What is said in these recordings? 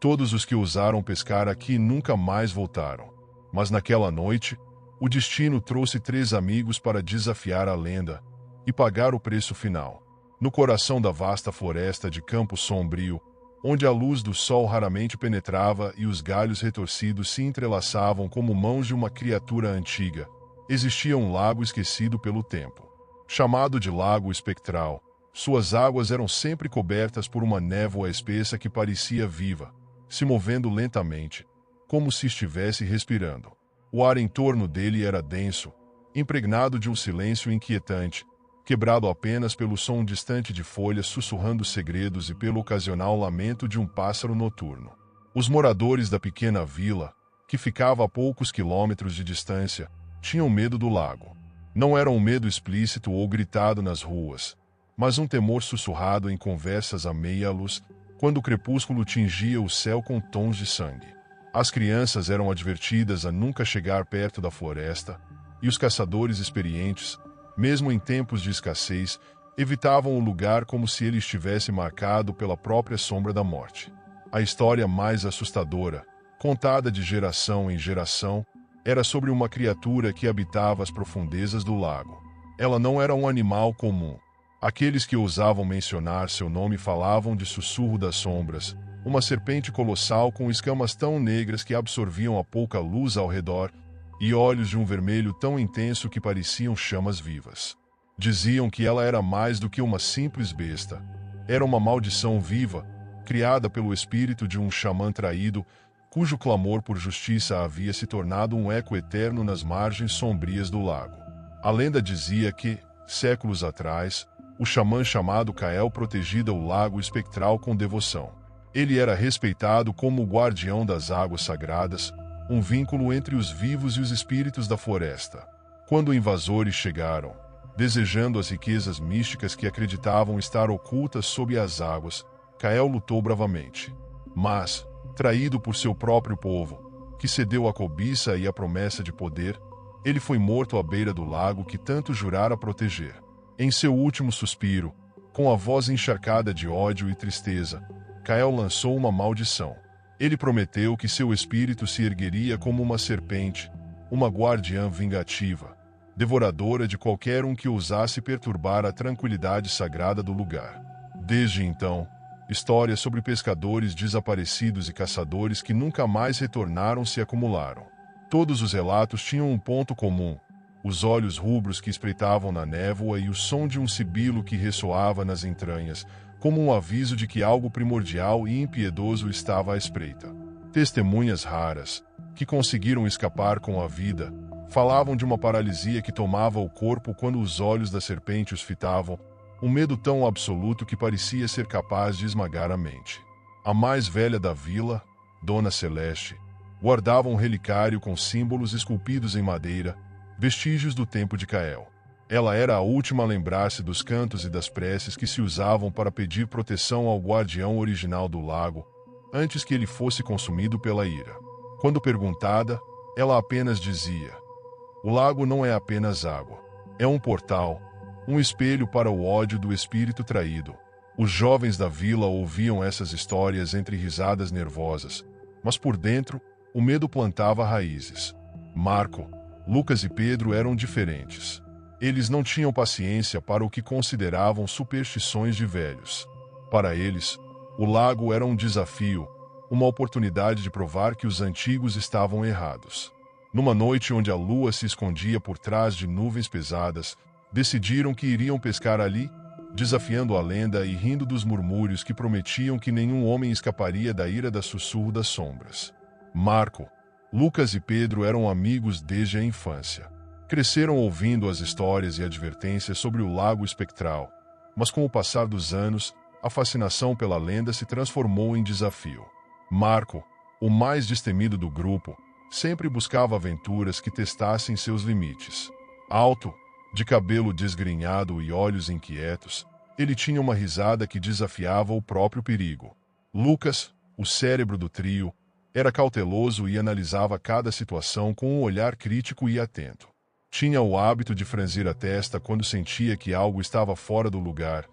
Todos os que ousaram pescar aqui nunca mais voltaram. Mas naquela noite, o destino trouxe 3 amigos para desafiar a lenda e pagar o preço final. No coração da vasta floresta de Campo Sombrio, onde a luz do sol raramente penetrava e os galhos retorcidos se entrelaçavam como mãos de uma criatura antiga, existia um lago esquecido pelo tempo. Chamado de Lago Espectral, suas águas eram sempre cobertas por uma névoa espessa que parecia viva, se movendo lentamente, como se estivesse respirando. O ar em torno dele era denso, impregnado de um silêncio inquietante, quebrado apenas pelo som distante de folhas sussurrando segredos e pelo ocasional lamento de um pássaro noturno. Os moradores da pequena vila, que ficava a poucos quilômetros de distância, tinham medo do lago. Não era um medo explícito ou gritado nas ruas, mas um temor sussurrado em conversas à meia luz, quando o crepúsculo tingia o céu com tons de sangue. As crianças eram advertidas a nunca chegar perto da floresta, e os caçadores experientes, mesmo em tempos de escassez, evitavam o lugar como se ele estivesse marcado pela própria sombra da morte. A história mais assustadora, contada de geração em geração, era sobre uma criatura que habitava as profundezas do lago. Ela não era um animal comum. Aqueles que ousavam mencionar seu nome falavam de Sussurro das Sombras, uma serpente colossal com escamas tão negras que absorviam a pouca luz ao redor, e olhos de um vermelho tão intenso que pareciam chamas vivas. Diziam que ela era mais do que uma simples besta. Era uma maldição viva, criada pelo espírito de um xamã traído, cujo clamor por justiça havia se tornado um eco eterno nas margens sombrias do lago. A lenda dizia que, séculos atrás, o xamã chamado Kael protegia o lago espectral com devoção. Ele era respeitado como o guardião das águas sagradas, um vínculo entre os vivos e os espíritos da floresta. Quando invasores chegaram, desejando as riquezas místicas que acreditavam estar ocultas sob as águas, Kael lutou bravamente. Mas, traído por seu próprio povo, que cedeu à cobiça e à promessa de poder, ele foi morto à beira do lago que tanto jurara proteger. Em seu último suspiro, com a voz encharcada de ódio e tristeza, Kael lançou uma maldição. Ele prometeu que seu espírito se ergueria como uma serpente, uma guardiã vingativa, devoradora de qualquer um que ousasse perturbar a tranquilidade sagrada do lugar. Desde então, histórias sobre pescadores desaparecidos e caçadores que nunca mais retornaram se acumularam. Todos os relatos tinham um ponto comum: os olhos rubros que espreitavam na névoa e o som de um sibilo que ressoava nas entranhas, como um aviso de que algo primordial e impiedoso estava à espreita. Testemunhas raras, que conseguiram escapar com a vida, falavam de uma paralisia que tomava o corpo quando os olhos da serpente os fitavam, um medo tão absoluto que parecia ser capaz de esmagar a mente. A mais velha da vila, Dona Celeste, guardava um relicário com símbolos esculpidos em madeira, vestígios do tempo de Kael. Ela era a última a lembrar-se dos cantos e das preces que se usavam para pedir proteção ao guardião original do lago, antes que ele fosse consumido pela ira. Quando perguntada, ela apenas dizia: "O lago não é apenas água. É um portal, um espelho para o ódio do espírito traído." Os jovens da vila ouviam essas histórias entre risadas nervosas, mas por dentro, o medo plantava raízes. Marco, Lucas e Pedro eram diferentes. Eles não tinham paciência para o que consideravam superstições de velhos. Para eles, o lago era um desafio, uma oportunidade de provar que os antigos estavam errados. Numa noite onde a lua se escondia por trás de nuvens pesadas, decidiram que iriam pescar ali, desafiando a lenda e rindo dos murmúrios que prometiam que nenhum homem escaparia da ira da Sussurro das Sombras. Marco, Lucas e Pedro eram amigos desde a infância. Cresceram ouvindo as histórias e advertências sobre o lago espectral, mas com o passar dos anos, a fascinação pela lenda se transformou em desafio. Marco, o mais destemido do grupo, sempre buscava aventuras que testassem seus limites. Alto, de cabelo desgrenhado e olhos inquietos, ele tinha uma risada que desafiava o próprio perigo. Lucas, o cérebro do trio, era cauteloso e analisava cada situação com um olhar crítico e atento. Tinha o hábito de franzir a testa quando sentia que algo estava fora do lugar,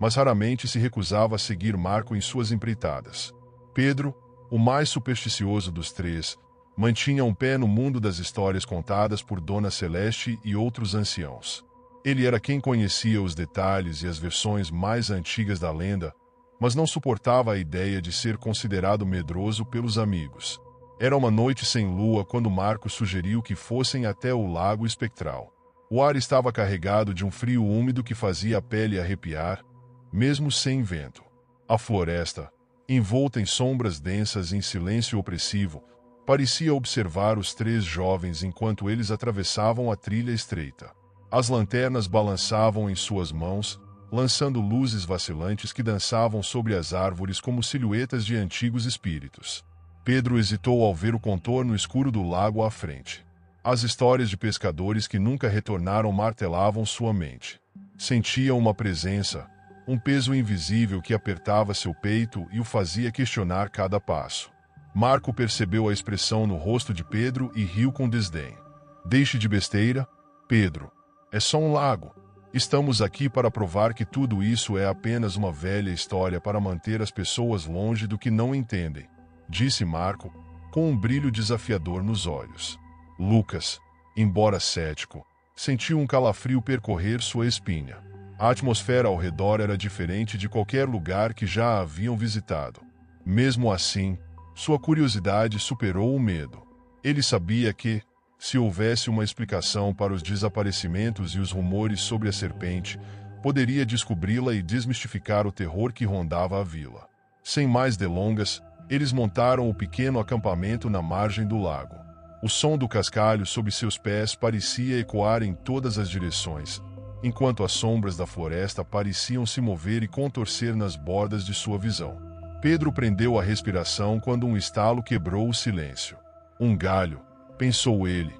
mas raramente se recusava a seguir Marco em suas empreitadas. Pedro, O mais supersticioso dos três, mantinha um pé no mundo das histórias contadas por Dona Celeste e outros anciãos. Ele era quem conhecia os detalhes e as versões mais antigas da lenda, mas não suportava a ideia de ser considerado medroso pelos amigos. Era uma noite sem lua quando Marco sugeriu que fossem até o lago espectral. O ar estava carregado de um frio úmido que fazia a pele arrepiar, mesmo sem vento. A floresta, envolta em sombras densas e em silêncio opressivo, parecia observar os três jovens enquanto eles atravessavam a trilha estreita. As lanternas balançavam em suas mãos, lançando luzes vacilantes que dançavam sobre as árvores como silhuetas de antigos espíritos. Pedro hesitou ao ver o contorno escuro do lago à frente. As histórias de pescadores que nunca retornaram martelavam sua mente. Sentia uma presença, um peso invisível que apertava seu peito e o fazia questionar cada passo. Marco percebeu a expressão no rosto de Pedro e riu com desdém. Deixe de besteira, Pedro. É só um lago. Estamos aqui para provar que tudo isso é apenas uma velha história para manter as pessoas longe do que não entendem, disse Marco, com um brilho desafiador nos olhos. Lucas, embora cético, sentiu um calafrio percorrer sua espinha. A atmosfera ao redor era diferente de qualquer lugar que já haviam visitado. Mesmo assim, sua curiosidade superou o medo. Ele sabia que, se houvesse uma explicação para os desaparecimentos e os rumores sobre a serpente, poderia descobri-la e desmistificar o terror que rondava a vila. Sem mais delongas, eles montaram o pequeno acampamento na margem do lago. O som do cascalho sob seus pés parecia ecoar em todas as direções, enquanto as sombras da floresta pareciam se mover e contorcer nas bordas de sua visão. Pedro prendeu a respiração quando um estalo quebrou o silêncio. Um galho, pensou ele,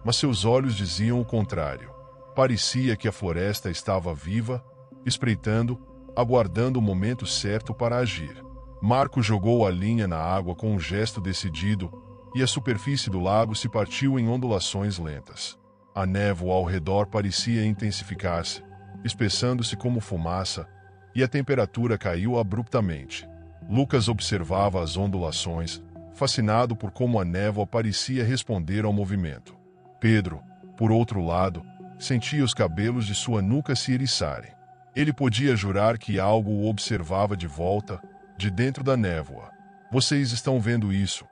mas seus olhos diziam o contrário. Parecia que a floresta estava viva, espreitando, aguardando o momento certo para agir. Marco jogou a linha na água com um gesto decidido, e a superfície do lago se partiu em ondulações lentas. A névoa ao redor parecia intensificar-se, espessando-se como fumaça, e a temperatura caiu abruptamente. Lucas observava as ondulações, fascinado por como a névoa parecia responder ao movimento. Pedro, por outro lado, sentia os cabelos de sua nuca se eriçarem. Ele podia jurar que algo o observava de volta, de dentro da névoa. Vocês estão vendo isso?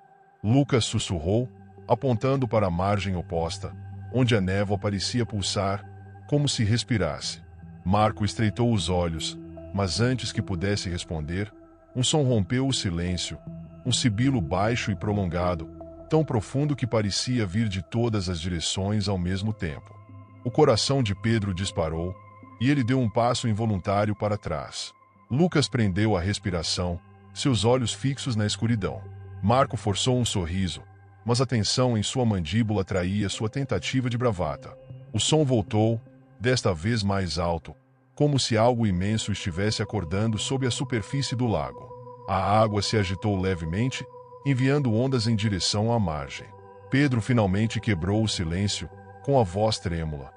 Lucas sussurrou, apontando para a margem oposta, onde a névoa parecia pulsar, como se respirasse. Marco estreitou os olhos, mas antes que pudesse responder, um som rompeu o silêncio, um sibilo baixo e prolongado, tão profundo que parecia vir de todas as direções ao mesmo tempo. O coração de Pedro disparou, e ele deu um passo involuntário para trás. Lucas prendeu a respiração, seus olhos fixos na escuridão. Marco forçou um sorriso, mas a tensão em sua mandíbula traía sua tentativa de bravata. O som voltou, desta vez mais alto, como se algo imenso estivesse acordando sob a superfície do lago. A água se agitou levemente, enviando ondas em direção à margem. Pedro finalmente quebrou o silêncio, com a voz trêmula.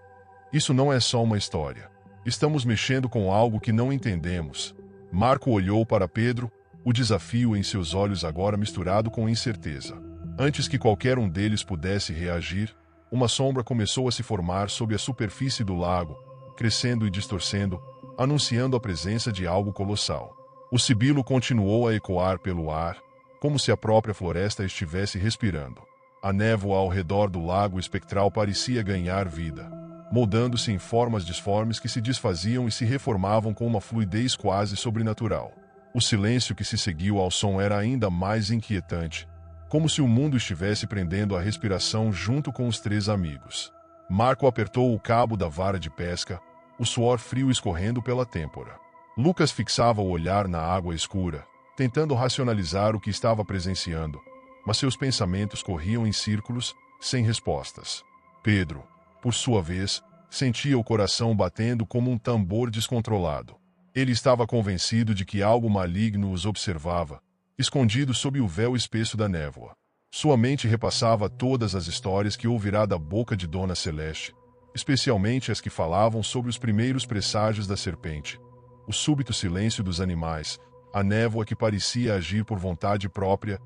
Isso não é só uma história. Estamos mexendo com algo que não entendemos. Marco olhou para Pedro, o desafio em seus olhos agora misturado com incerteza. Antes que qualquer um deles pudesse reagir, uma sombra começou a se formar sob a superfície do lago, crescendo e distorcendo, anunciando a presença de algo colossal. O sibilo continuou a ecoar pelo ar, como se a própria floresta estivesse respirando. A névoa ao redor do lago espectral parecia ganhar vida, moldando-se em formas disformes que se desfaziam e se reformavam com uma fluidez quase sobrenatural. O silêncio que se seguiu ao som era ainda mais inquietante, como se o mundo estivesse prendendo a respiração junto com os três amigos. Marco apertou o cabo da vara de pesca, o suor frio escorrendo pela têmpora. Lucas fixava o olhar na água escura, tentando racionalizar o que estava presenciando, mas seus pensamentos corriam em círculos, sem respostas. Pedro, por sua vez, sentia o coração batendo como um tambor descontrolado. Ele estava convencido de que algo maligno os observava, escondido sob o véu espesso da névoa. Sua mente repassava todas as histórias que ouvirá da boca de Dona Celeste, especialmente as que falavam sobre os primeiros presságios da serpente, o súbito silêncio dos animais, a névoa que parecia agir por vontade própria,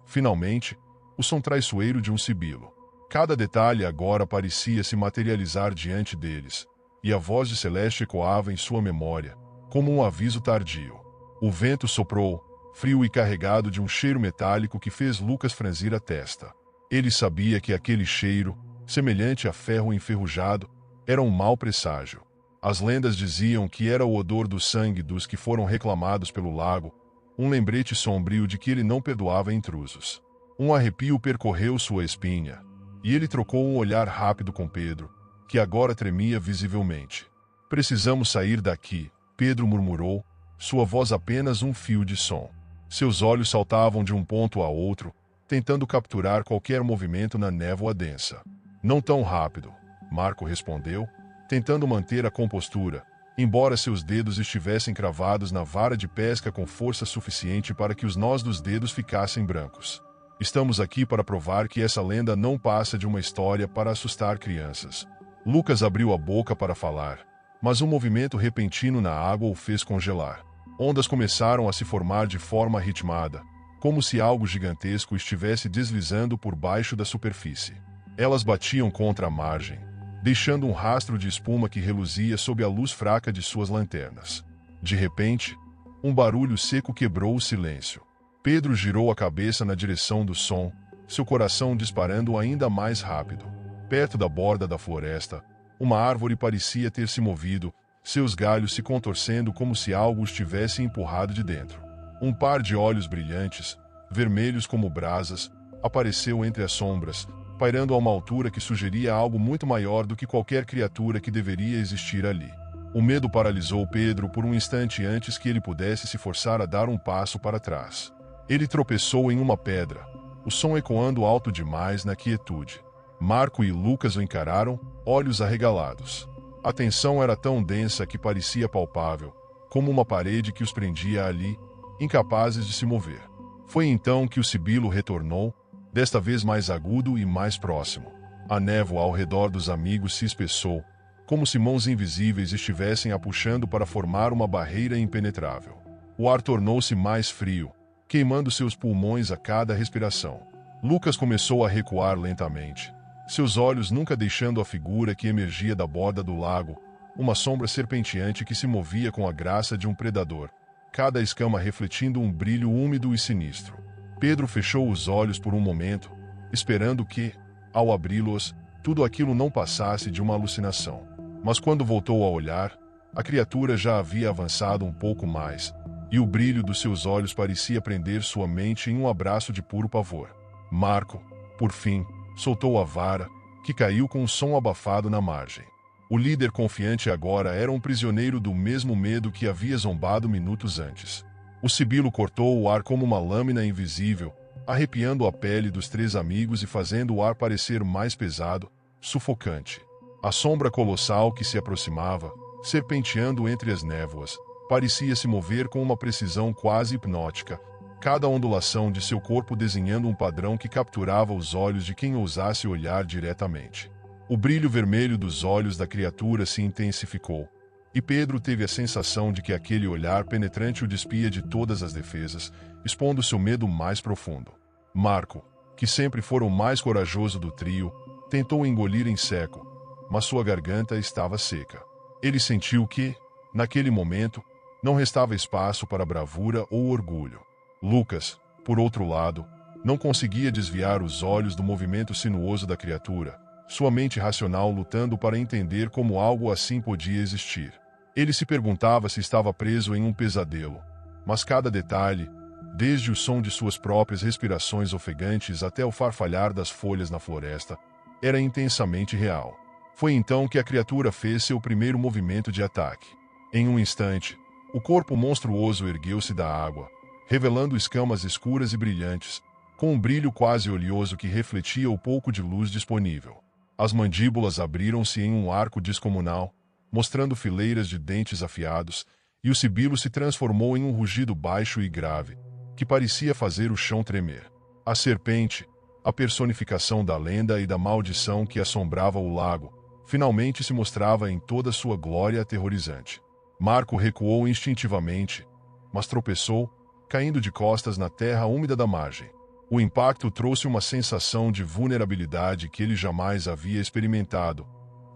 Finalmente, o som traiçoeiro de um sibilo. Cada detalhe agora parecia se materializar diante deles, e a voz de Celeste ecoava em sua memória, como um aviso tardio. O vento soprou, frio e carregado de um cheiro metálico que fez Lucas franzir a testa. Ele sabia que aquele cheiro, semelhante a ferro enferrujado, era um mau presságio. As lendas diziam que era o odor do sangue dos que foram reclamados pelo lago, um lembrete sombrio de que ele não perdoava intrusos. Um arrepio percorreu sua espinha, e ele trocou um olhar rápido com Pedro, que agora tremia visivelmente. Precisamos sair daqui, Pedro murmurou, sua voz apenas um fio de som. Seus olhos saltavam de um ponto a outro, tentando capturar qualquer movimento na névoa densa. Não tão rápido, Marco respondeu, tentando manter a compostura, embora seus dedos estivessem cravados na vara de pesca com força suficiente para que os nós dos dedos ficassem brancos. Estamos aqui para provar que essa lenda não passa de uma história para assustar crianças. Lucas abriu a boca para falar, mas um movimento repentino na água o fez congelar. Ondas começaram a se formar de forma ritmada, como se algo gigantesco estivesse deslizando por baixo da superfície. Elas batiam contra a margem, deixando um rastro de espuma que reluzia sob a luz fraca de suas lanternas. De repente, um barulho seco quebrou o silêncio. Pedro girou a cabeça na direção do som, seu coração disparando ainda mais rápido. Perto da borda da floresta, uma árvore parecia ter se movido, seus galhos se contorcendo como se algo os tivesse empurrado de dentro. Um par de olhos brilhantes, vermelhos como brasas, apareceu entre as sombras, pairando a uma altura que sugeria algo muito maior do que qualquer criatura que deveria existir ali. O medo paralisou Pedro por um instante antes que ele pudesse se forçar a dar um passo para trás. Ele tropeçou em uma pedra, o som ecoando alto demais na quietude. Marco e Lucas o encararam, olhos arregalados. A tensão era tão densa que parecia palpável, como uma parede que os prendia ali, incapazes de se mover. Foi então que o sibilo retornou, desta vez mais agudo e mais próximo. A névoa ao redor dos amigos se espessou, como se mãos invisíveis estivessem a puxando para formar uma barreira impenetrável. O ar tornou-se mais frio, queimando seus pulmões a cada respiração. Lucas começou a recuar lentamente, seus olhos nunca deixando a figura que emergia da borda do lago, uma sombra serpenteante que se movia com a graça de um predador, cada escama refletindo um brilho úmido e sinistro. Pedro fechou os olhos por um momento, esperando que, ao abri-los, tudo aquilo não passasse de uma alucinação. Mas quando voltou a olhar, a criatura já havia avançado um pouco mais, e o brilho dos seus olhos parecia prender sua mente em um abraço de puro pavor. Marco, por fim, soltou a vara, que caiu com um som abafado na margem. O líder confiante agora era um prisioneiro do mesmo medo que havia zombado minutos antes. O sibilo cortou o ar como uma lâmina invisível, arrepiando a pele dos três amigos e fazendo o ar parecer mais pesado, sufocante. A sombra colossal que se aproximava, serpenteando entre as névoas, parecia se mover com uma precisão quase hipnótica, cada ondulação de seu corpo desenhando um padrão que capturava os olhos de quem ousasse olhar diretamente. O brilho vermelho dos olhos da criatura se intensificou, e Pedro teve a sensação de que aquele olhar penetrante o despia de todas as defesas, expondo seu medo mais profundo. Marco, que sempre fora o mais corajoso do trio, tentou engolir em seco, mas sua garganta estava seca. Ele sentiu que, naquele momento, não restava espaço para bravura ou orgulho. Lucas, por outro lado, não conseguia desviar os olhos do movimento sinuoso da criatura, sua mente racional lutando para entender como algo assim podia existir. Ele se perguntava se estava preso em um pesadelo, mas cada detalhe, desde o som de suas próprias respirações ofegantes até o farfalhar das folhas na floresta, era intensamente real. Foi então que a criatura fez seu primeiro movimento de ataque. Em um instante, o corpo monstruoso ergueu-se da água, revelando escamas escuras e brilhantes, com um brilho quase oleoso que refletia o pouco de luz disponível. As mandíbulas abriram-se em um arco descomunal, mostrando fileiras de dentes afiados, e o sibilo se transformou em um rugido baixo e grave, que parecia fazer o chão tremer. A serpente, a personificação da lenda e da maldição que assombrava o lago, finalmente se mostrava em toda sua glória aterrorizante. Marco recuou instintivamente, mas tropeçou, caindo de costas na terra úmida da margem. O impacto trouxe uma sensação de vulnerabilidade que ele jamais havia experimentado,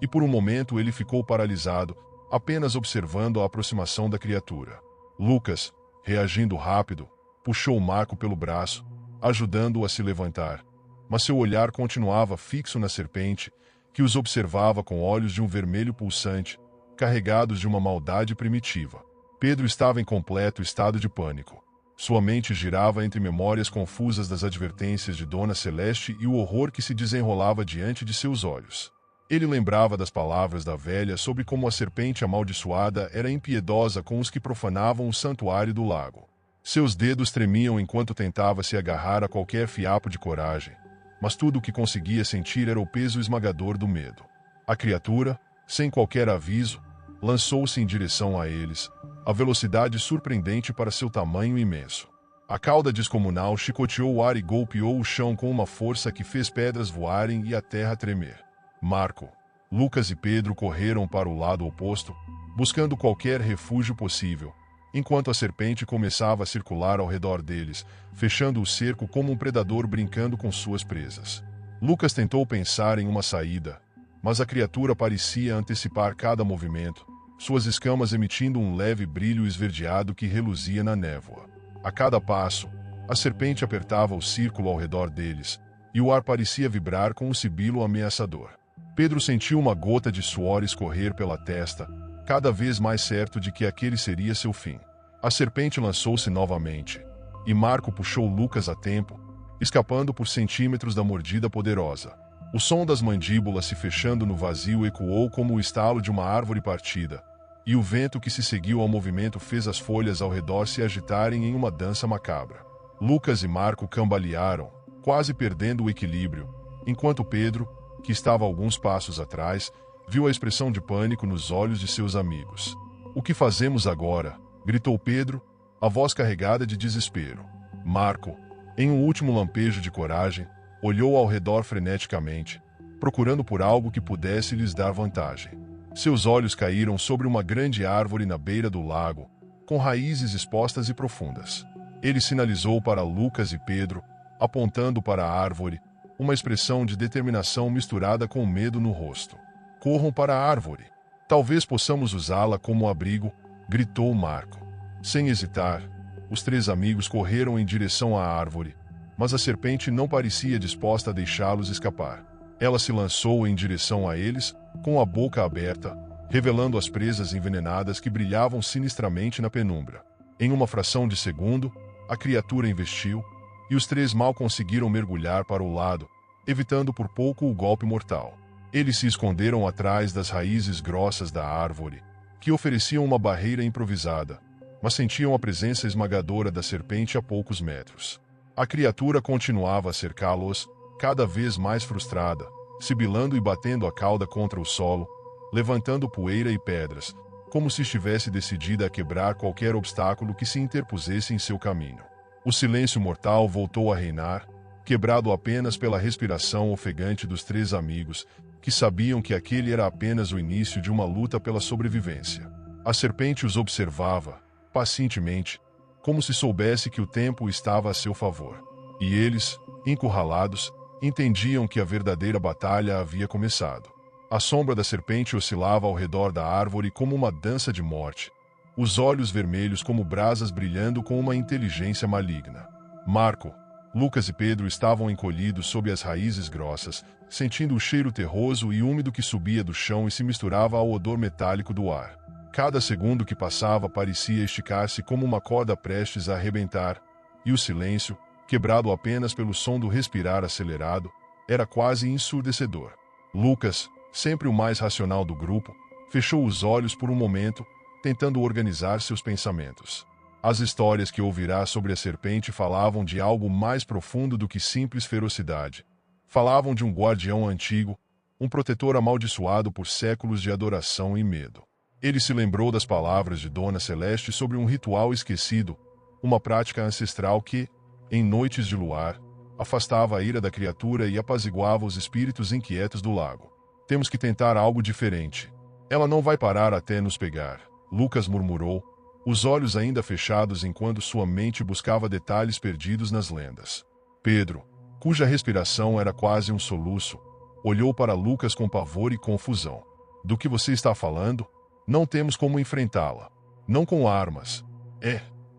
e por um momento ele ficou paralisado, apenas observando a aproximação da criatura. Lucas, reagindo rápido, puxou Marco pelo braço, ajudando-o a se levantar, mas seu olhar continuava fixo na serpente, que os observava com olhos de um vermelho pulsante, carregados de uma maldade primitiva. Pedro estava em completo estado de pânico. Sua mente girava entre memórias confusas das advertências de Dona Celeste e o horror que se desenrolava diante de seus olhos. Ele lembrava das palavras da velha sobre como a serpente amaldiçoada era impiedosa com os que profanavam o santuário do lago. Seus dedos tremiam enquanto tentava se agarrar a qualquer fiapo de coragem, mas tudo o que conseguia sentir era o peso esmagador do medo. A criatura, sem qualquer aviso, lançou-se em direção a eles, a velocidade surpreendente para seu tamanho imenso. A cauda descomunal chicoteou o ar e golpeou o chão com uma força que fez pedras voarem e a terra tremer. Marco, Lucas e Pedro correram para o lado oposto, buscando qualquer refúgio possível, enquanto a serpente começava a circular ao redor deles, fechando o cerco como um predador brincando com suas presas. Lucas tentou pensar em uma saída, mas a criatura parecia antecipar cada movimento, suas escamas emitindo um leve brilho esverdeado que reluzia na névoa. A cada passo, a serpente apertava o círculo ao redor deles, e o ar parecia vibrar com um sibilo ameaçador. Pedro sentiu uma gota de suor escorrer pela testa, cada vez mais certo de que aquele seria seu fim. A serpente lançou-se novamente, e Marco puxou Lucas a tempo, escapando por centímetros da mordida poderosa. O som das mandíbulas se fechando no vazio ecoou como o estalo de uma árvore partida, e o vento que se seguiu ao movimento fez as folhas ao redor se agitarem em uma dança macabra. Lucas e Marco cambalearam, quase perdendo o equilíbrio, enquanto Pedro, que estava alguns passos atrás, viu a expressão de pânico nos olhos de seus amigos. "O que fazemos agora?" gritou Pedro, a voz carregada de desespero. Marco, em um último lampejo de coragem, olhou ao redor freneticamente, procurando por algo que pudesse lhes dar vantagem. Seus olhos caíram sobre uma grande árvore na beira do lago, com raízes expostas e profundas. Ele sinalizou para Lucas e Pedro, apontando para a árvore, uma expressão de determinação misturada com medo no rosto. "Corram para a árvore. Talvez possamos usá-la como abrigo", gritou Marco. Sem hesitar, os três amigos correram em direção à árvore, mas a serpente não parecia disposta a deixá-los escapar. Ela se lançou em direção a eles, com a boca aberta, revelando as presas envenenadas que brilhavam sinistramente na penumbra. Em uma fração de segundo, a criatura investiu, e os três mal conseguiram mergulhar para o lado, evitando por pouco o golpe mortal. Eles se esconderam atrás das raízes grossas da árvore, que ofereciam uma barreira improvisada, mas sentiam a presença esmagadora da serpente a poucos metros. A criatura continuava a cercá-los, cada vez mais frustrada, sibilando e batendo a cauda contra o solo, levantando poeira e pedras, como se estivesse decidida a quebrar qualquer obstáculo que se interpusesse em seu caminho. O silêncio mortal voltou a reinar, quebrado apenas pela respiração ofegante dos três amigos, que sabiam que aquele era apenas o início de uma luta pela sobrevivência. A serpente os observava, pacientemente, como se soubesse que o tempo estava a seu favor. E eles, encurralados, entendiam que a verdadeira batalha havia começado. A sombra da serpente oscilava ao redor da árvore como uma dança de morte, os olhos vermelhos como brasas brilhando com uma inteligência maligna. Marco, Lucas e Pedro estavam encolhidos sob as raízes grossas, sentindo o cheiro terroso e úmido que subia do chão e se misturava ao odor metálico do ar. Cada segundo que passava parecia esticar-se como uma corda prestes a arrebentar, e o silêncio, quebrado apenas pelo som do respirar acelerado, era quase ensurdecedor. Lucas, sempre o mais racional do grupo, fechou os olhos por um momento, tentando organizar seus pensamentos. As histórias que ouvirá sobre a serpente falavam de algo mais profundo do que simples ferocidade. Falavam de um guardião antigo, um protetor amaldiçoado por séculos de adoração e medo. Ele se lembrou das palavras de Dona Celeste sobre um ritual esquecido, uma prática ancestral que, em noites de luar, afastava a ira da criatura e apaziguava os espíritos inquietos do lago. "Temos que tentar algo diferente. Ela não vai parar até nos pegar", Lucas murmurou, os olhos ainda fechados enquanto sua mente buscava detalhes perdidos nas lendas. Pedro, cuja respiração era quase um soluço, olhou para Lucas com pavor e confusão. Do que você está falando? Não temos como enfrentá-la. Não com armas.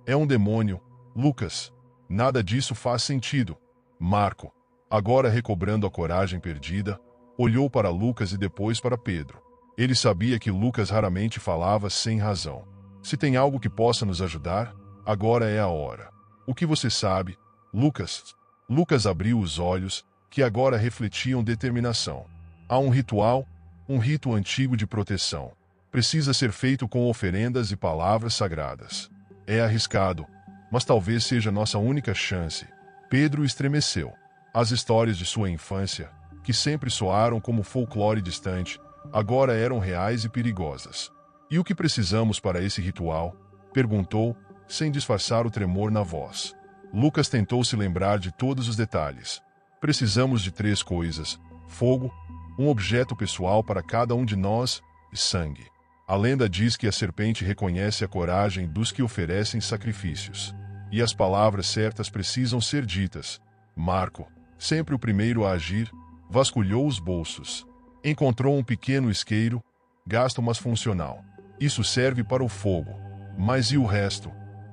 É um demônio, Lucas. Nada disso faz sentido. Marco, agora recobrando a coragem perdida, olhou para Lucas e depois para Pedro. Ele sabia que Lucas raramente falava sem razão. Se tem algo que possa nos ajudar, agora é a hora. O que você sabe, Lucas? Lucas abriu os olhos, que agora refletiam determinação. Há um rito antigo de proteção. Precisa ser feito com oferendas e palavras sagradas. É arriscado, mas talvez seja nossa única chance. Pedro estremeceu. As histórias de sua infância, que sempre soaram como folclore distante, agora eram reais e perigosas. E o que precisamos para esse ritual? Perguntou, sem disfarçar o tremor na voz. Lucas tentou se lembrar de todos os detalhes. Precisamos de 3 coisas: fogo, um objeto pessoal para cada um de nós e sangue. A lenda diz que a serpente reconhece a coragem dos que oferecem sacrifícios. E as palavras certas precisam ser ditas. Marco, sempre o primeiro a agir, vasculhou os bolsos. Encontrou um pequeno isqueiro, gasto mas funcional. Isso serve para o fogo. Mas e o resto?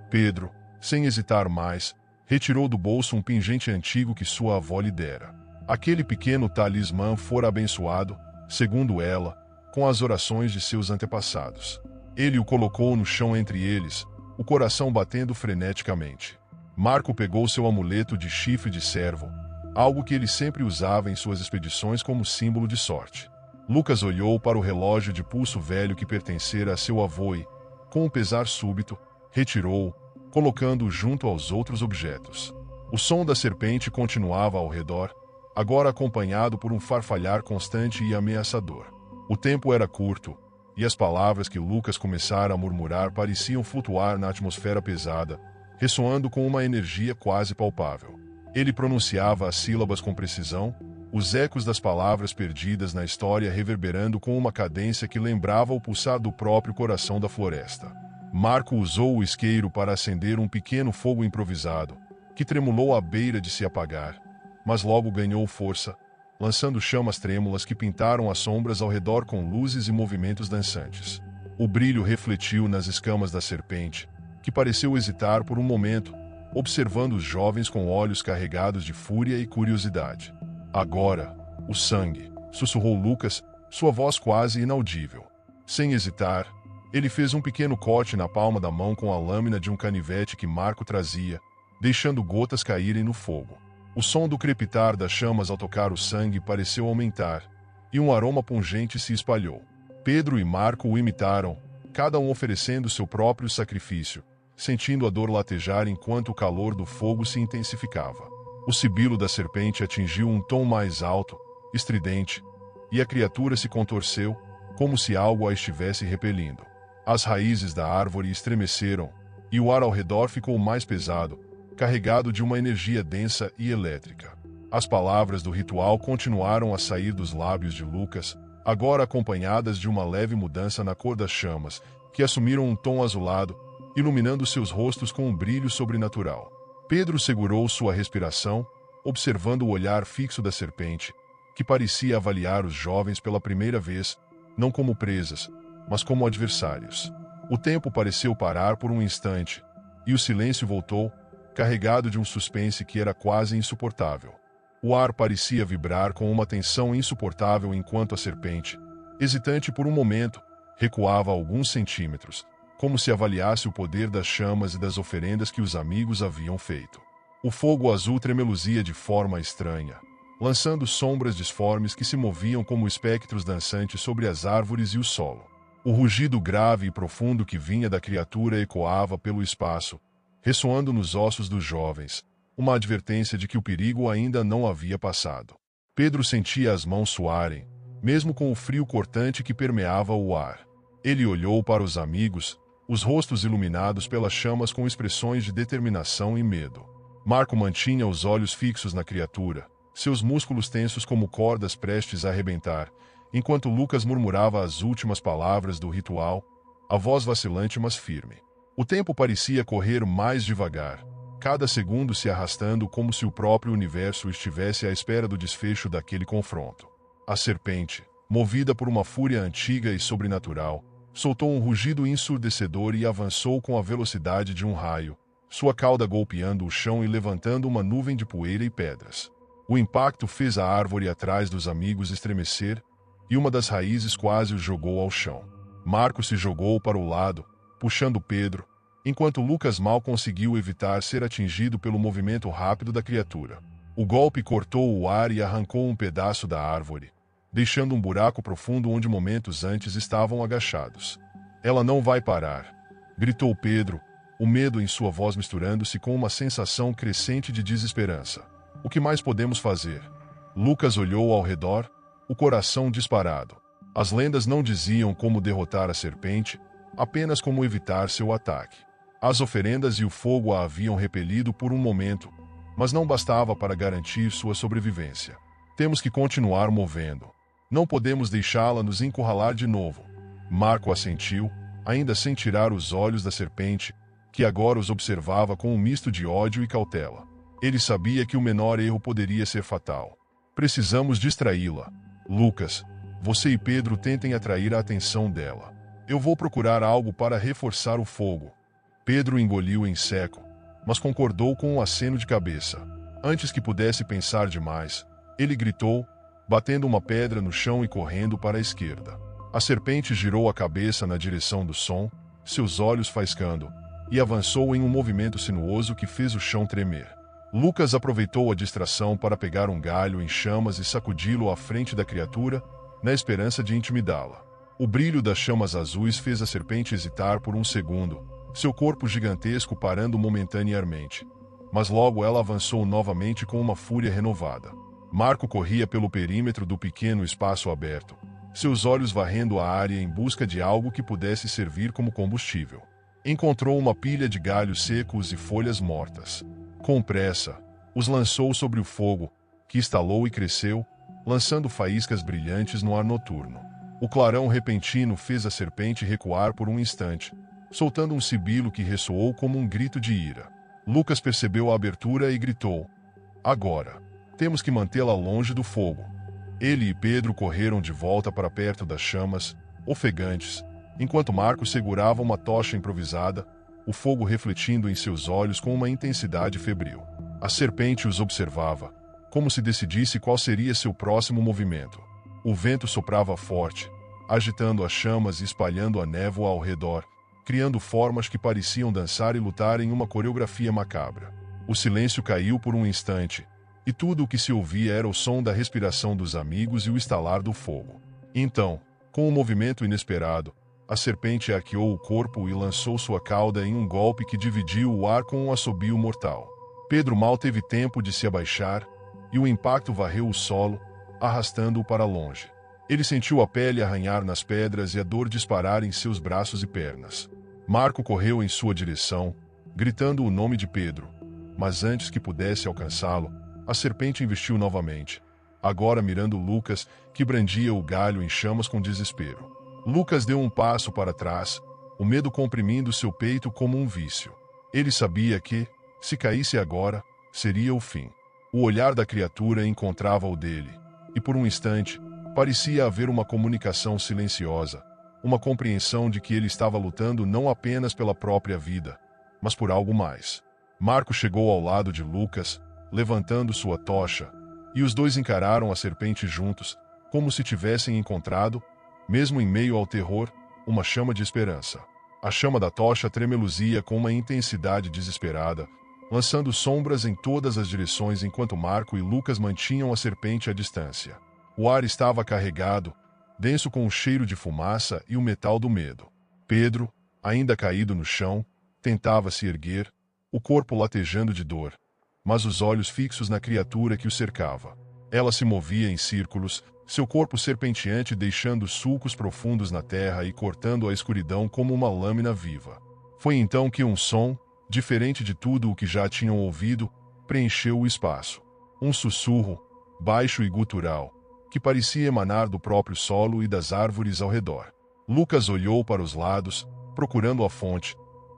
Pedro, sem hesitar mais, retirou do bolso um pingente antigo que sua avó lhe dera. Aquele pequeno talismã fora abençoado, segundo ela, com as orações de seus antepassados. Ele o colocou no chão entre eles, o coração batendo freneticamente. Marco pegou seu amuleto de chifre de cervo, algo que ele sempre usava em suas expedições como símbolo de sorte. Lucas olhou para o relógio de pulso velho que pertencera a seu avô e, com um pesar súbito, retirou-o, colocando-o junto aos outros objetos. O som da serpente continuava ao redor, agora acompanhado por um farfalhar constante e ameaçador. O tempo era curto, e as palavras que Lucas começara a murmurar pareciam flutuar na atmosfera pesada, ressoando com uma energia quase palpável. Ele pronunciava as sílabas com precisão, os ecos das palavras perdidas na história reverberando com uma cadência que lembrava o pulsar do próprio coração da floresta. Marco usou o isqueiro para acender um pequeno fogo improvisado, que tremulou à beira de se apagar, mas logo ganhou força, lançando chamas trêmulas que pintaram as sombras ao redor com luzes e movimentos dançantes. O brilho refletiu nas escamas da serpente, que pareceu hesitar por um momento, observando os jovens com olhos carregados de fúria e curiosidade. Agora, o sangue, sussurrou Lucas, sua voz quase inaudível. Sem hesitar, ele fez um pequeno corte na palma da mão com a lâmina de um canivete que Marco trazia, deixando gotas caírem no fogo. O som do crepitar das chamas ao tocar o sangue pareceu aumentar, e um aroma pungente se espalhou. Pedro e Marco o imitaram, cada um oferecendo seu próprio sacrifício, sentindo a dor latejar enquanto o calor do fogo se intensificava. O sibilo da serpente atingiu um tom mais alto, estridente, e a criatura se contorceu, como se algo a estivesse repelindo. As raízes da árvore estremeceram, e o ar ao redor ficou mais pesado, carregado de uma energia densa e elétrica. As palavras do ritual continuaram a sair dos lábios de Lucas, agora acompanhadas de uma leve mudança na cor das chamas, que assumiram um tom azulado, iluminando seus rostos com um brilho sobrenatural. Pedro segurou sua respiração, observando o olhar fixo da serpente, que parecia avaliar os jovens pela primeira vez, não como presas, mas como adversários. O tempo pareceu parar por um instante, e o silêncio voltou, carregado de um suspense que era quase insuportável. O ar parecia vibrar com uma tensão insuportável enquanto a serpente, hesitante por um momento, recuava alguns centímetros, como se avaliasse o poder das chamas e das oferendas que os amigos haviam feito. O fogo azul tremeluzia de forma estranha, lançando sombras disformes que se moviam como espectros dançantes sobre as árvores e o solo. O rugido grave e profundo que vinha da criatura ecoava pelo espaço, ressoando nos ossos dos jovens, uma advertência de que o perigo ainda não havia passado. Pedro sentia as mãos suarem, mesmo com o frio cortante que permeava o ar. Ele olhou para os amigos, os rostos iluminados pelas chamas com expressões de determinação e medo. Marco mantinha os olhos fixos na criatura, seus músculos tensos como cordas prestes a arrebentar, enquanto Lucas murmurava as últimas palavras do ritual, a voz vacilante mas firme. O tempo parecia correr mais devagar, cada segundo se arrastando como se o próprio universo estivesse à espera do desfecho daquele confronto. A serpente, movida por uma fúria antiga e sobrenatural, soltou um rugido ensurdecedor e avançou com a velocidade de um raio, sua cauda golpeando o chão e levantando uma nuvem de poeira e pedras. O impacto fez a árvore atrás dos amigos estremecer, e uma das raízes quase os jogou ao chão. Marco se jogou para o lado, puxando Pedro, enquanto Lucas mal conseguiu evitar ser atingido pelo movimento rápido da criatura. O golpe cortou o ar e arrancou um pedaço da árvore, deixando um buraco profundo onde momentos antes estavam agachados. "Ela não vai parar", gritou Pedro, o medo em sua voz misturando-se com uma sensação crescente de desesperança. "O que mais podemos fazer?" Lucas olhou ao redor, o coração disparado. As lendas não diziam como derrotar a serpente, apenas como evitar seu ataque. As oferendas e o fogo a haviam repelido por um momento, mas não bastava para garantir sua sobrevivência. "Temos que continuar movendo. Não podemos deixá-la nos encurralar de novo." Marco assentiu, ainda sem tirar os olhos da serpente, que agora os observava com um misto de ódio e cautela. Ele sabia que o menor erro poderia ser fatal. "Precisamos distraí-la. Lucas, você e Pedro tentem atrair a atenção dela. Eu vou procurar algo para reforçar o fogo." Pedro engoliu em seco, mas concordou com um aceno de cabeça. Antes que pudesse pensar demais, ele gritou, batendo uma pedra no chão e correndo para a esquerda. A serpente girou a cabeça na direção do som, seus olhos faiscando, e avançou em um movimento sinuoso que fez o chão tremer. Lucas aproveitou a distração para pegar um galho em chamas e sacudi-lo à frente da criatura, na esperança de intimidá-la. O brilho das chamas azuis fez a serpente hesitar por um segundo, seu corpo gigantesco parando momentaneamente. Mas logo ela avançou novamente com uma fúria renovada. Marco corria pelo perímetro do pequeno espaço aberto, seus olhos varrendo a área em busca de algo que pudesse servir como combustível. Encontrou uma pilha de galhos secos e folhas mortas. Com pressa, os lançou sobre o fogo, que estalou e cresceu, lançando faíscas brilhantes no ar noturno. O clarão repentino fez a serpente recuar por um instante, soltando um sibilo que ressoou como um grito de ira. Lucas percebeu a abertura e gritou: "Agora! Temos que mantê-la longe do fogo." Ele e Pedro correram de volta para perto das chamas, ofegantes, enquanto Marco segurava uma tocha improvisada, o fogo refletindo em seus olhos com uma intensidade febril. A serpente os observava, como se decidisse qual seria seu próximo movimento. O vento soprava forte, agitando as chamas e espalhando a névoa ao redor, criando formas que pareciam dançar e lutar em uma coreografia macabra. O silêncio caiu por um instante, e tudo o que se ouvia era o som da respiração dos amigos e o estalar do fogo. Então, com um movimento inesperado, a serpente arqueou o corpo e lançou sua cauda em um golpe que dividiu o ar com um assobio mortal. Pedro mal teve tempo de se abaixar, e o impacto varreu o solo, arrastando-o para longe. Ele sentiu a pele arranhar nas pedras e a dor disparar em seus braços e pernas. Marco correu em sua direção, gritando o nome de Pedro, mas antes que pudesse alcançá-lo, a serpente investiu novamente, agora mirando Lucas, que brandia o galho em chamas com desespero. Lucas deu um passo para trás, o medo comprimindo seu peito como um vício. Ele sabia que, se caísse agora, seria o fim. O olhar da criatura encontrava o dele, e por um instante, parecia haver uma comunicação silenciosa, uma compreensão de que ele estava lutando não apenas pela própria vida, mas por algo mais. Marco chegou ao lado de Lucas, levantando sua tocha, e os dois encararam a serpente juntos, como se tivessem encontrado, mesmo em meio ao terror, uma chama de esperança. A chama da tocha tremeluzia com uma intensidade desesperada, lançando sombras em todas as direções enquanto Marco e Lucas mantinham a serpente à distância. O ar estava carregado, denso com o cheiro de fumaça e o metal do medo. Pedro, ainda caído no chão, tentava se erguer, o corpo latejando de dor, mas os olhos fixos na criatura que o cercava. Ela se movia em círculos, seu corpo serpenteante deixando sulcos profundos na terra e cortando a escuridão como uma lâmina viva. Foi então que um som, diferente de tudo o que já tinham ouvido, preencheu o espaço. Um sussurro, baixo e gutural, que parecia emanar do próprio solo e das árvores ao redor. Lucas olhou para os lados, procurando a fonte,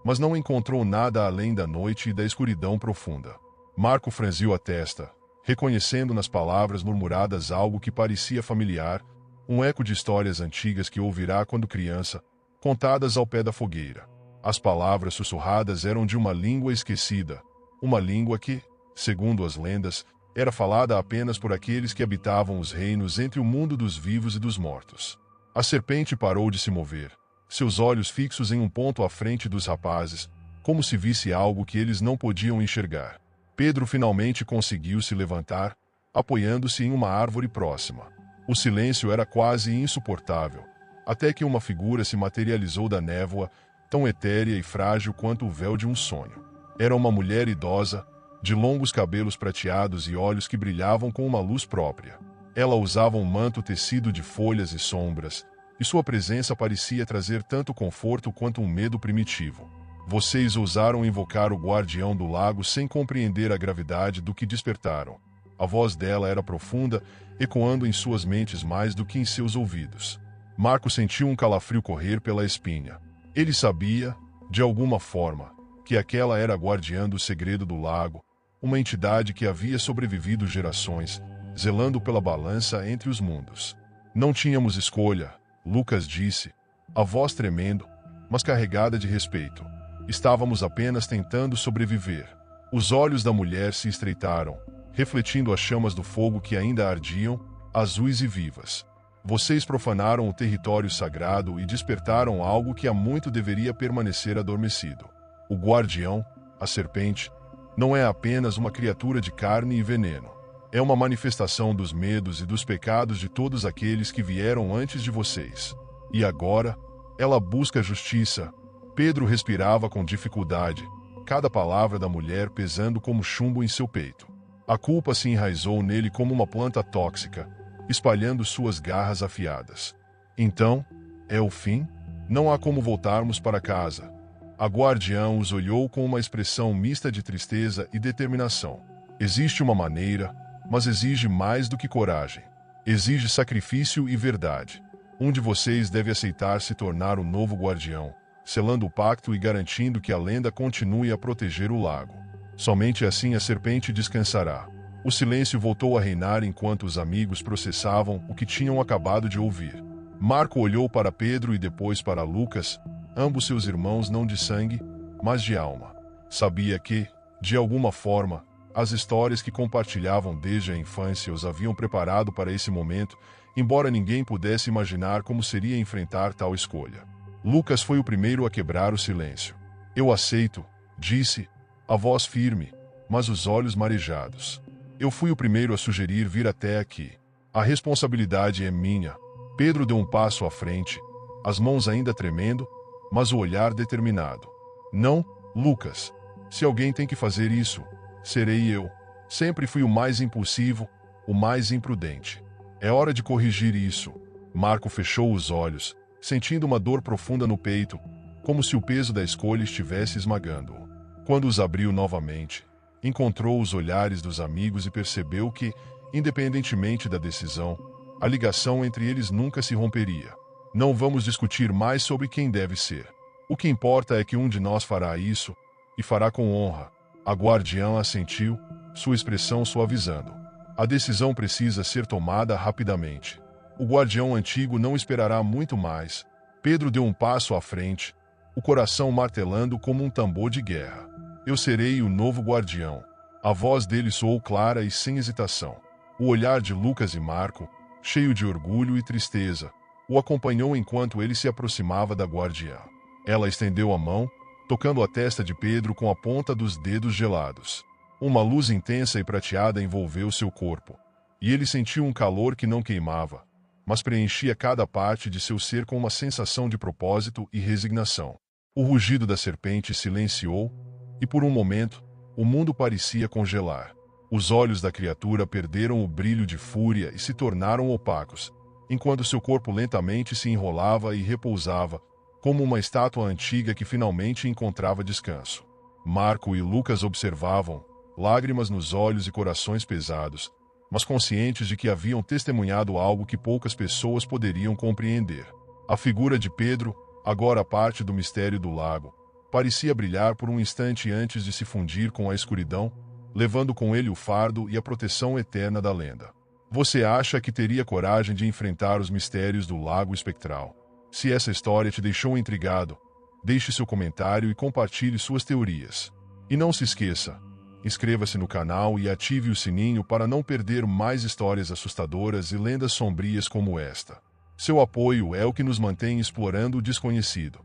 mas não encontrou nada além da noite e da escuridão profunda. Marco franziu a testa, reconhecendo nas palavras murmuradas algo que parecia familiar, um eco de histórias antigas que ouvirá quando criança, contadas ao pé da fogueira. As palavras sussurradas eram de uma língua esquecida, uma língua que, segundo as lendas, era falada apenas por aqueles que habitavam os reinos entre o mundo dos vivos e dos mortos. A serpente parou de se mover, seus olhos fixos em um ponto à frente dos rapazes, como se visse algo que eles não podiam enxergar. Pedro finalmente conseguiu se levantar, apoiando-se em uma árvore próxima. O silêncio era quase insuportável, até que uma figura se materializou da névoa, tão etérea e frágil quanto o véu de um sonho. Era uma mulher idosa, de longos cabelos prateados e olhos que brilhavam com uma luz própria. Ela usava um manto tecido de folhas e sombras, e sua presença parecia trazer tanto conforto quanto um medo primitivo. Vocês ousaram invocar o guardião do lago sem compreender a gravidade do que despertaram. A voz dela era profunda, ecoando em suas mentes mais do que em seus ouvidos. Marco sentiu um calafrio correr pela espinha. Ele sabia, de alguma forma, que aquela era a guardiã do segredo do lago, uma entidade que havia sobrevivido gerações, zelando pela balança entre os mundos. Não tínhamos escolha, Lucas disse, a voz tremendo, mas carregada de respeito. Estávamos apenas tentando sobreviver. Os olhos da mulher se estreitaram, refletindo as chamas do fogo que ainda ardiam, azuis e vivas. Vocês profanaram o território sagrado e despertaram algo que há muito deveria permanecer adormecido. O guardião, a serpente, não é apenas uma criatura de carne e veneno. É uma manifestação dos medos e dos pecados de todos aqueles que vieram antes de vocês. E agora, ela busca justiça. Pedro respirava com dificuldade, cada palavra da mulher pesando como chumbo em seu peito. A culpa se enraizou nele como uma planta tóxica, espalhando suas garras afiadas. Então, é o fim? Não há como voltarmos para casa. A guardiã os olhou com uma expressão mista de tristeza e determinação. Existe uma maneira, mas exige mais do que coragem. Exige sacrifício e verdade. Um de vocês deve aceitar se tornar o novo guardião, selando o pacto e garantindo que a lenda continue a proteger o lago. Somente assim a serpente descansará. O silêncio voltou a reinar enquanto os amigos processavam o que tinham acabado de ouvir. Marco olhou para Pedro e depois para Lucas, ambos seus irmãos não de sangue, mas de alma. Sabia que, de alguma forma, as histórias que compartilhavam desde a infância os haviam preparado para esse momento, embora ninguém pudesse imaginar como seria enfrentar tal escolha. Lucas foi o primeiro a quebrar o silêncio. Eu aceito, disse, a voz firme, mas os olhos marejados. Eu fui o primeiro a sugerir vir até aqui. A responsabilidade é minha. Pedro deu um passo à frente, as mãos ainda tremendo, mas o olhar determinado. Não, Lucas. Se alguém tem que fazer isso, serei eu. Sempre fui o mais impulsivo, o mais imprudente. É hora de corrigir isso. Marco fechou os olhos, sentindo uma dor profunda no peito, como se o peso da escolha estivesse esmagando-o. Quando os abriu novamente, encontrou os olhares dos amigos e percebeu que, independentemente da decisão, a ligação entre eles nunca se romperia. Não vamos discutir mais sobre quem deve ser. O que importa é que um de nós fará isso, e fará com honra. A guardiã assentiu, sua expressão suavizando. A decisão precisa ser tomada rapidamente. O guardião antigo não esperará muito mais. Pedro deu um passo à frente, o coração martelando como um tambor de guerra. Eu serei o novo guardião. A voz dele soou clara e sem hesitação. O olhar de Lucas e Marco, cheio de orgulho e tristeza, o acompanhou enquanto ele se aproximava da guardiã. Ela estendeu a mão, tocando a testa de Pedro com a ponta dos dedos gelados. Uma luz intensa e prateada envolveu seu corpo, e ele sentiu um calor que não queimava, mas preenchia cada parte de seu ser com uma sensação de propósito e resignação. O rugido da serpente silenciou, e por um momento, o mundo parecia congelar. Os olhos da criatura perderam o brilho de fúria e se tornaram opacos, enquanto seu corpo lentamente se enrolava e repousava, como uma estátua antiga que finalmente encontrava descanso. Marco e Lucas observavam, lágrimas nos olhos e corações pesados, mas conscientes de que haviam testemunhado algo que poucas pessoas poderiam compreender. A figura de Pedro, agora parte do mistério do lago, parecia brilhar por um instante antes de se fundir com a escuridão, levando com ele o fardo e a proteção eterna da lenda. Você acha que teria coragem de enfrentar os mistérios do Lago Espectral? Se essa história te deixou intrigado, deixe seu comentário e compartilhe suas teorias. E não se esqueça, inscreva-se no canal e ative o sininho para não perder mais histórias assustadoras e lendas sombrias como esta. Seu apoio é o que nos mantém explorando o desconhecido.